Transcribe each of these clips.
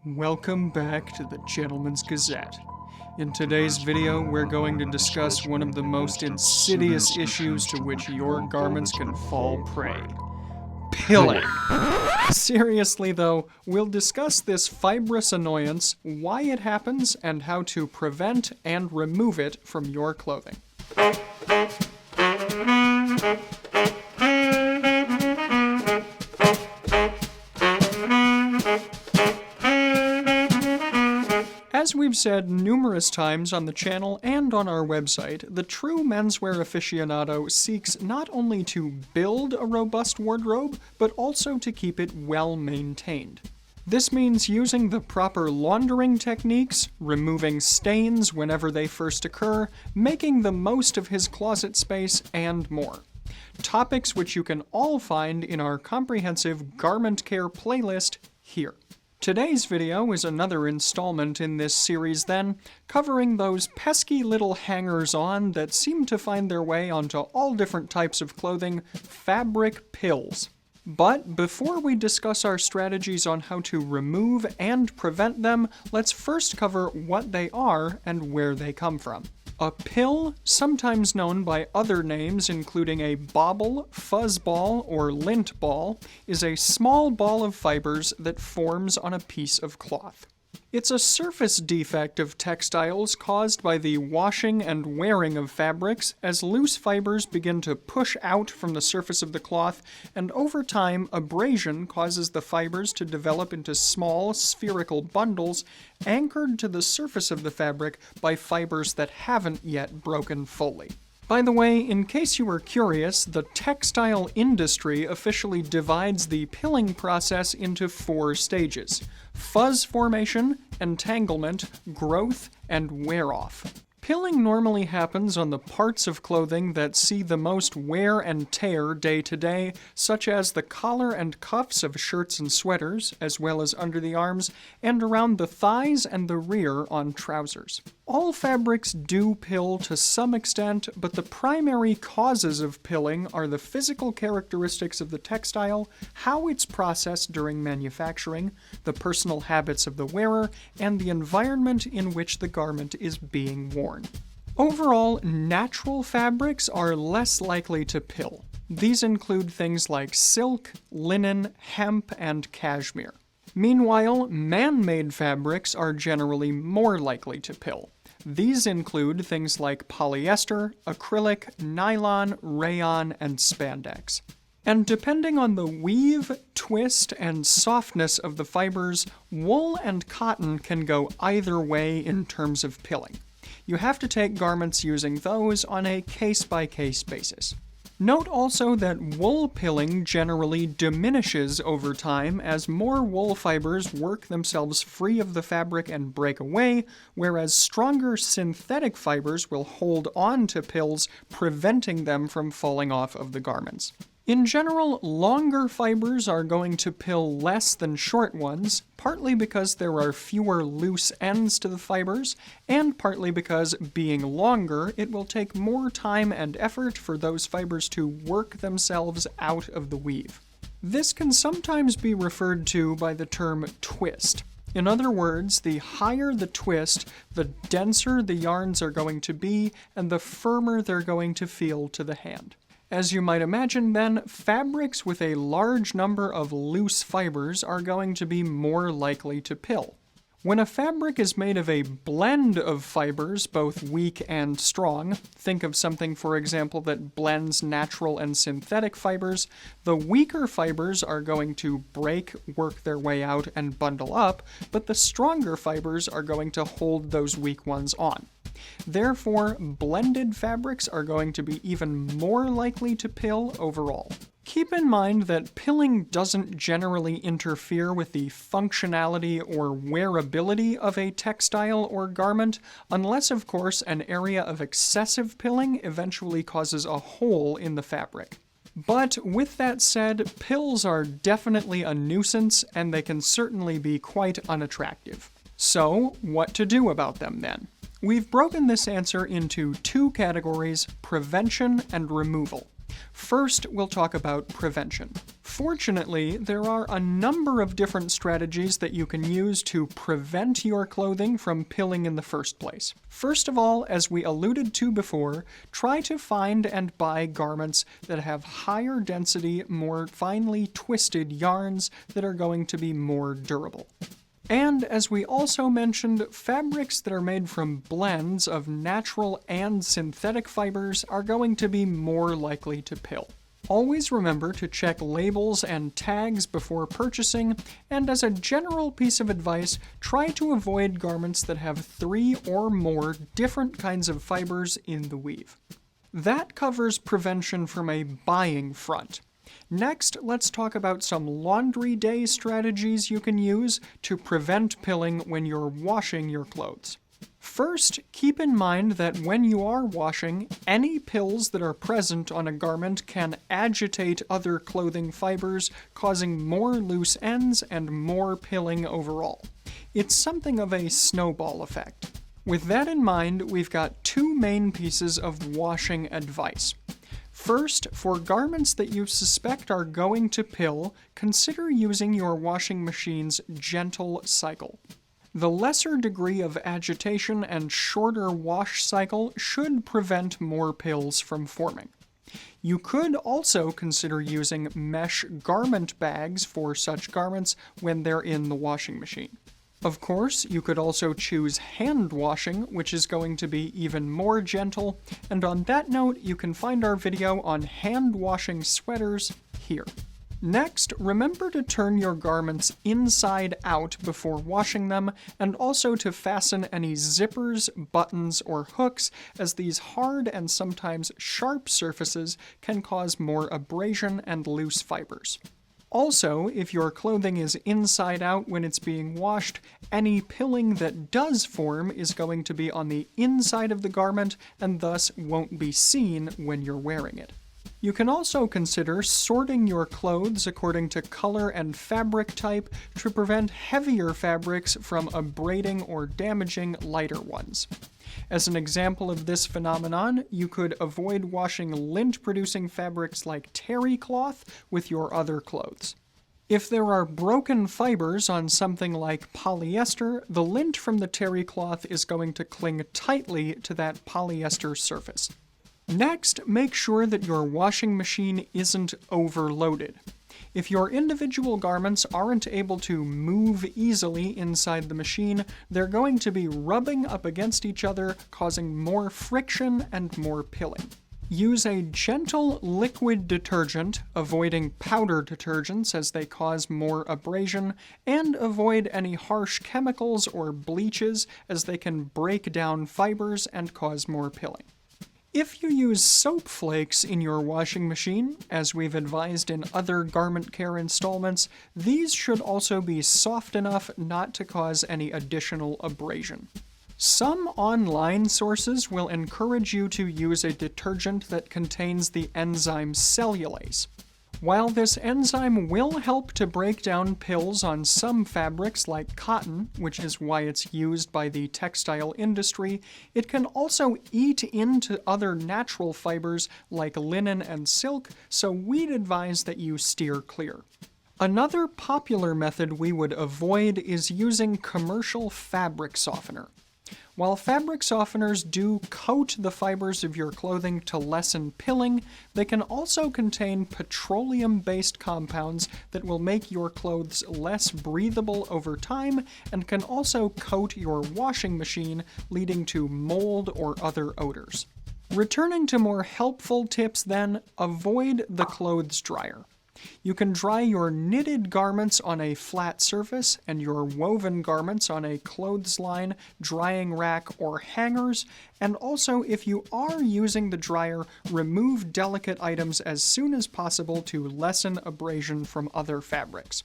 Welcome back to the Gentleman's Gazette. In today's video, we're going to discuss one of the most insidious issues to which your garments can fall prey. Pilling. Seriously though, we'll discuss this fibrous annoyance, why it happens, and how to prevent and remove it from your clothing. As we've said numerous times on the channel and on our website, the true menswear aficionado seeks not only to build a robust wardrobe, but also to keep it well maintained. This means using the proper laundering techniques, removing stains whenever they first occur, making the most of his closet space, and more. Topics which you can all find in our comprehensive garment care playlist here. Today's video is another installment in this series then, covering those pesky little hangers-on that seem to find their way onto all different types of clothing, fabric pills. But before we discuss our strategies on how to remove and prevent them, let's first cover what they are and where they come from. A pill, sometimes known by other names including a bauble, fuzzball, or lint ball, is a small ball of fibers that forms on a piece of cloth. It's a surface defect of textiles caused by the washing and wearing of fabrics as loose fibers begin to push out from the surface of the cloth, and over time, abrasion causes the fibers to develop into small, spherical bundles anchored to the surface of the fabric by fibers that haven't yet broken fully. By the way, in case you were curious, the textile industry officially divides the pilling process into 4 stages: fuzz formation, entanglement, growth, and wear-off. Pilling normally happens on the parts of clothing that see the most wear and tear day to day, such as the collar and cuffs of shirts and sweaters, as well as under the arms, and around the thighs and the rear on trousers. All fabrics do pill to some extent, but the primary causes of pilling are the physical characteristics of the textile, how it's processed during manufacturing, the personal habits of the wearer, and the environment in which the garment is being worn. Overall, natural fabrics are less likely to pill. These include things like silk, linen, hemp, and cashmere. Meanwhile, man-made fabrics are generally more likely to pill. These include things like polyester, acrylic, nylon, rayon, and spandex. And depending on the weave, twist, and softness of the fibers, wool and cotton can go either way in terms of pilling. You have to take garments using those on a case-by-case basis. Note also that wool pilling generally diminishes over time as more wool fibers work themselves free of the fabric and break away, whereas stronger synthetic fibers will hold on to pills, preventing them from falling off of the garments. In general, longer fibers are going to pill less than short ones, partly because there are fewer loose ends to the fibers, and partly because, being longer, it will take more time and effort for those fibers to work themselves out of the weave. This can sometimes be referred to by the term twist. In other words, the higher the twist, the denser the yarns are going to be, and the firmer they're going to feel to the hand. As you might imagine then, fabrics with a large number of loose fibers are going to be more likely to pill. When a fabric is made of a blend of fibers, both weak and strong, think of something, for example, that blends natural and synthetic fibers, the weaker fibers are going to break, work their way out, and bundle up, but the stronger fibers are going to hold those weak ones on. Therefore, blended fabrics are going to be even more likely to pill overall. Keep in mind that pilling doesn't generally interfere with the functionality or wearability of a textile or garment, unless, of course, an area of excessive pilling eventually causes a hole in the fabric. But with that said, pills are definitely a nuisance, and they can certainly be quite unattractive. So, what to do about them then? We've broken this answer into 2 categories: prevention and removal. First, we'll talk about prevention. Fortunately, there are a number of different strategies that you can use to prevent your clothing from pilling in the first place. First of all, as we alluded to before, try to find and buy garments that have higher density, more finely twisted yarns that are going to be more durable. And as we also mentioned, fabrics that are made from blends of natural and synthetic fibers are going to be more likely to pill. Always remember to check labels and tags before purchasing, and as a general piece of advice, try to avoid garments that have 3 or more different kinds of fibers in the weave. That covers prevention from a buying front. Next, let's talk about some laundry day strategies you can use to prevent pilling when you're washing your clothes. First, keep in mind that when you are washing, any pills that are present on a garment can agitate other clothing fibers, causing more loose ends and more pilling overall. It's something of a snowball effect. With that in mind, we've got 2 main pieces of washing advice. First, for garments that you suspect are going to pill, consider using your washing machine's gentle cycle. The lesser degree of agitation and shorter wash cycle should prevent more pills from forming. You could also consider using mesh garment bags for such garments when they're in the washing machine. Of course, you could also choose hand washing, which is going to be even more gentle, and on that note, you can find our video on hand washing sweaters here. Next, remember to turn your garments inside out before washing them, and also to fasten any zippers, buttons, or hooks, as these hard and sometimes sharp surfaces can cause more abrasion and loose fibers. Also, if your clothing is inside out when it's being washed, any pilling that does form is going to be on the inside of the garment and thus won't be seen when you're wearing it. You can also consider sorting your clothes according to color and fabric type to prevent heavier fabrics from abrading or damaging lighter ones. As an example of this phenomenon, you could avoid washing lint-producing fabrics like terry cloth with your other clothes. If there are broken fibers on something like polyester, the lint from the terry cloth is going to cling tightly to that polyester surface. Next, make sure that your washing machine isn't overloaded. If your individual garments aren't able to move easily inside the machine, they're going to be rubbing up against each other, causing more friction and more pilling. Use a gentle liquid detergent, avoiding powder detergents as they cause more abrasion, and avoid any harsh chemicals or bleaches as they can break down fibers and cause more pilling. If you use soap flakes in your washing machine, as we've advised in other garment care installments, these should also be soft enough not to cause any additional abrasion. Some online sources will encourage you to use a detergent that contains the enzyme cellulase. While this enzyme will help to break down pills on some fabrics like cotton, which is why it's used by the textile industry, it can also eat into other natural fibers like linen and silk, so we'd advise that you steer clear. Another popular method we would avoid is using commercial fabric softener. While fabric softeners do coat the fibers of your clothing to lessen pilling, they can also contain petroleum-based compounds that will make your clothes less breathable over time and can also coat your washing machine, leading to mold or other odors. Returning to more helpful tips then, avoid the clothes dryer. You can dry your knitted garments on a flat surface and your woven garments on a clothesline, drying rack, or hangers, and also if you are using the dryer, remove delicate items as soon as possible to lessen abrasion from other fabrics.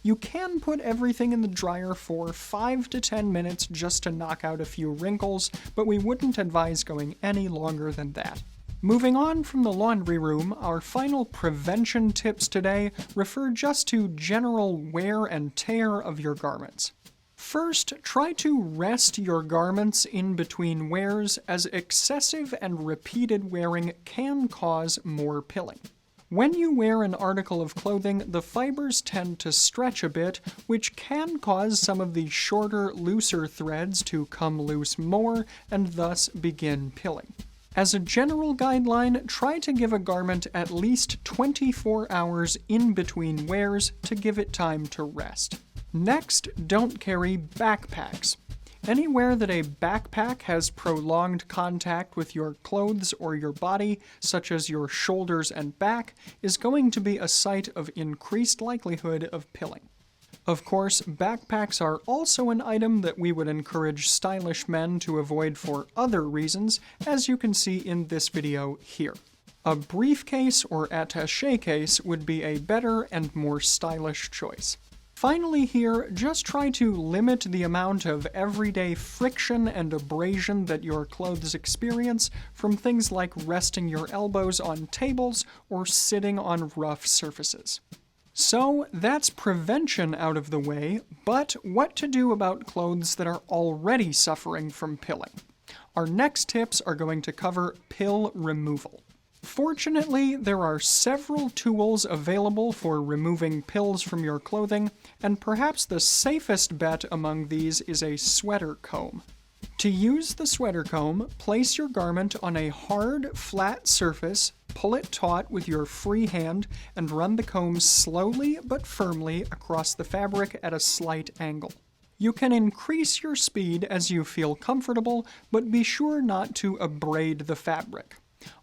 You can put everything in the dryer for 5 to 10 minutes just to knock out a few wrinkles, but we wouldn't advise going any longer than that. Moving on from the laundry room, our final prevention tips today refer just to general wear and tear of your garments. First, try to rest your garments in between wears, as excessive and repeated wearing can cause more pilling. When you wear an article of clothing, the fibers tend to stretch a bit, which can cause some of the shorter, looser threads to come loose more and thus begin pilling. As a general guideline, try to give a garment at least 24 hours in between wears to give it time to rest. Next, don't carry backpacks. Anywhere that a backpack has prolonged contact with your clothes or your body, such as your shoulders and back, is going to be a site of increased likelihood of pilling. Of course, backpacks are also an item that we would encourage stylish men to avoid for other reasons, as you can see in this video here. A briefcase or attaché case would be a better and more stylish choice. Finally here, just try to limit the amount of everyday friction and abrasion that your clothes experience from things like resting your elbows on tables or sitting on rough surfaces. So that's prevention out of the way, but what to do about clothes that are already suffering from pilling? Our next tips are going to cover pill removal. Fortunately, there are several tools available for removing pills from your clothing, and perhaps the safest bet among these is a sweater comb. To use the sweater comb, place your garment on a hard, flat surface, pull it taut with your free hand, and run the comb slowly but firmly across the fabric at a slight angle. You can increase your speed as you feel comfortable, but be sure not to abrade the fabric.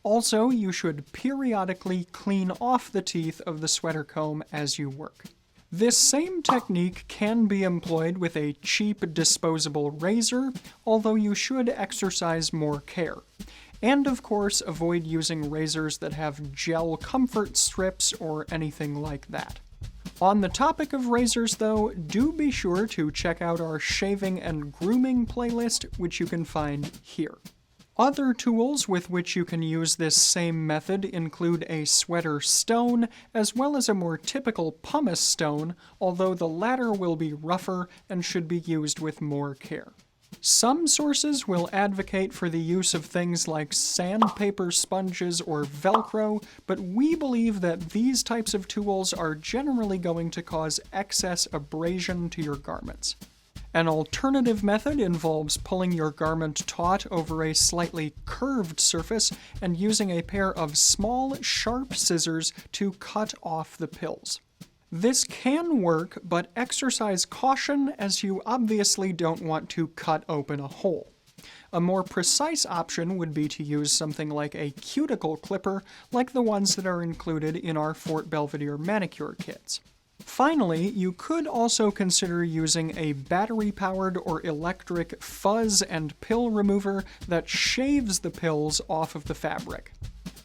Also, you should periodically clean off the teeth of the sweater comb as you work. This same technique can be employed with a cheap disposable razor, although you should exercise more care. And of course, avoid using razors that have gel comfort strips or anything like that. On the topic of razors though, do be sure to check out our shaving and grooming playlist, which you can find here. Other tools with which you can use this same method include a sweater stone, as well as a more typical pumice stone, although the latter will be rougher and should be used with more care. Some sources will advocate for the use of things like sandpaper sponges or Velcro, but we believe that these types of tools are generally going to cause excess abrasion to your garments. An alternative method involves pulling your garment taut over a slightly curved surface and using a pair of small, sharp scissors to cut off the pills. This can work, but exercise caution as you obviously don't want to cut open a hole. A more precise option would be to use something like a cuticle clipper, like the ones that are included in our Fort Belvedere manicure kits. Finally, you could also consider using a battery-powered or electric fuzz and pill remover that shaves the pills off of the fabric.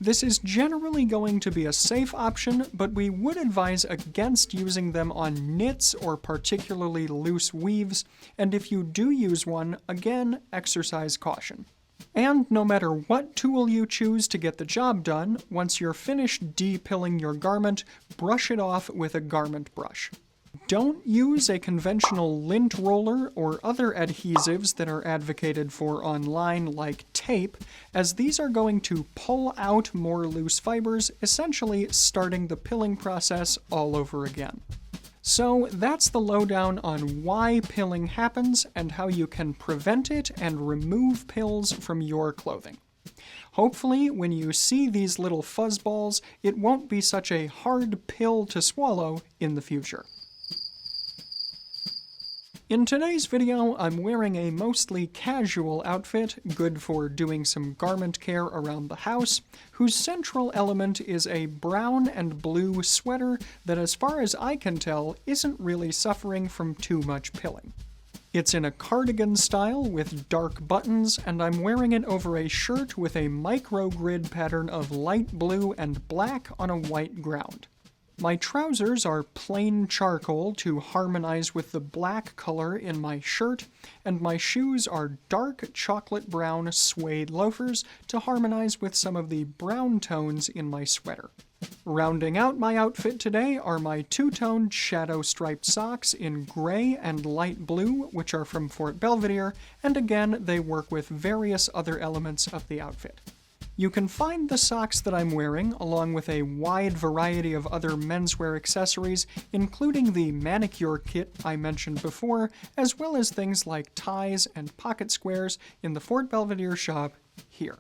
This is generally going to be a safe option, but we would advise against using them on knits or particularly loose weaves, and if you do use one, again, exercise caution. And no matter what tool you choose to get the job done, once you're finished depilling your garment, brush it off with a garment brush. Don't use a conventional lint roller or other adhesives that are advocated for online like tape, as these are going to pull out more loose fibers, essentially starting the pilling process all over again. So that's the lowdown on why pilling happens and how you can prevent it and remove pills from your clothing. Hopefully, when you see these little fuzzballs, it won't be such a hard pill to swallow in the future. In today's video, I'm wearing a mostly casual outfit, good for doing some garment care around the house, whose central element is a brown and blue sweater that, as far as I can tell, isn't really suffering from too much pilling. It's in a cardigan style with dark buttons, and I'm wearing it over a shirt with a microgrid pattern of light blue and black on a white ground. My trousers are plain charcoal to harmonize with the black color in my shirt, and my shoes are dark chocolate brown suede loafers to harmonize with some of the brown tones in my sweater. Rounding out my outfit today are my two-toned shadow striped socks in gray and light blue, which are from Fort Belvedere, and again, they work with various other elements of the outfit. You can find the socks that I'm wearing, along with a wide variety of other menswear accessories, including the manicure kit I mentioned before, as well as things like ties and pocket squares in the Fort Belvedere shop here.